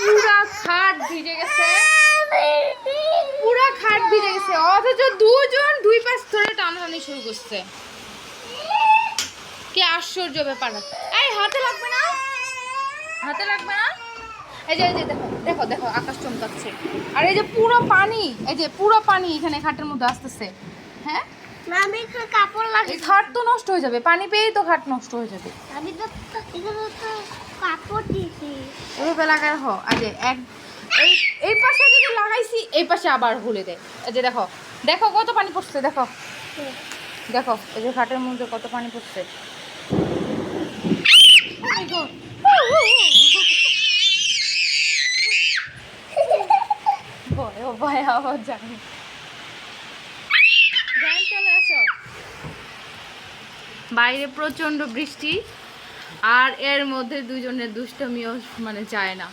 পুরা খাট ভিজে গেছে, পুরা খাট ভিজে গেছে, অথচ দুজন দুই পাশ ধরে টানাটানি শুরু করছে। কি আশ্চর্য ব্যাপার! এই হাতে লাগবে না, হাতে লাগবে না। এই যে দেখো দেখো দেখো আকাশ চমকাচ্ছে, আর এই যে পুরো পানি, এই যে পুরো পানি এখানে খাটের মধ্যে আসতেছে। হ্যাঁ আমি একটু কাপড় লাগিয়ে খাট তো নষ্ট হয়ে যাবে, পানি পেয়েই তো খাট নষ্ট হয়ে যাবে। আমি তো এখানে তো কাপড় দিয়েছি। এভাবে লাগাই রাখো। আর যে এই এই পাশে যদি লাগাইছি এই পাশে আবার ভুলে দেয়। এই যে দেখো দেখো কত পানি পড়ছে, দেখো দেখো এই যে খাটের মধ্যে কত পানি পড়ছে। ভয় ভয় আবার জানি চলে আসো। বাইরে প্রচন্ড বৃষ্টি, আর এর মধ্যে দুজনের দুষ্টমিও মানে যায় না।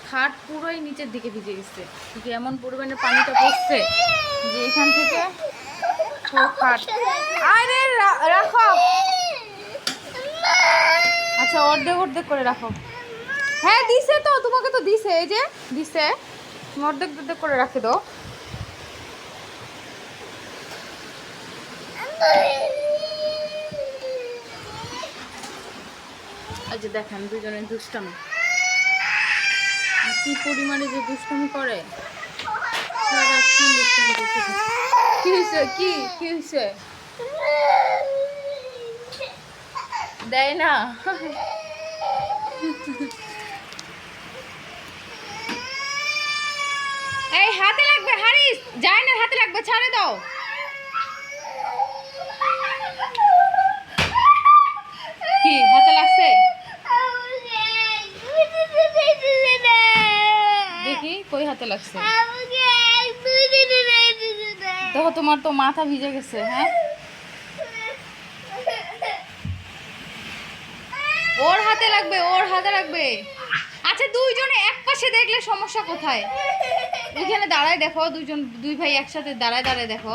খাট পুরোই নিচের দিকে ভিজে গেছে, কিন্তু এমন পরিমাণে পানিটা পড়ছে যে এখান থেকে পুরো খাট। আরে রাখো, আচ্ছা অর্ধেক অর্ধেক করে রাখো। হ্যাঁ দিছে তো, তোমাকে তো দিছে, এই যে দিছে, তুমি অর্ধেক অর্ধেক করে রাখে দাও। এই যে দেখেন দুজনের দুষ্টামি, কি পরিমাণে যে দুষ্টামি করে। সারাক্ষণ দুষ্টামি করতে থাকে। কি হয়েছে, কি কি হয়েছে? দেয় না। এই হাতে লাগবে হারিস, যায় না, হাতে লাগবে, ছাড়ে দাও। কি হাতে লাগছে? দেখি কই হাতে লাগছে। দেখো তোমার তো মাথা ভিজে গেছে। হ্যাঁ ওর হাতে লাগবে, ওর হাতে লাগবে। আচ্ছা দুইজনে এক পাশে দেখলে সমস্যা কোথায়? ওইখানে দাঁড়ায় দেখো, দুজন দুই ভাই একসাথে দাঁড়ায় দাঁড়ায় দেখো।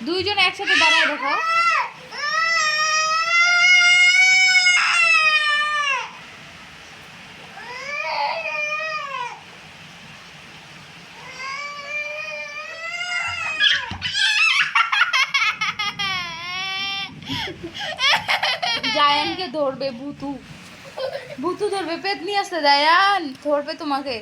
দুইজনে একসাথে দাঁড়ায় দেখো। জায়ানকে ধরবে ভূতু, ভূতু ধরবে, পেতনি আসছে, জায়ান ধরবে তোমাকে।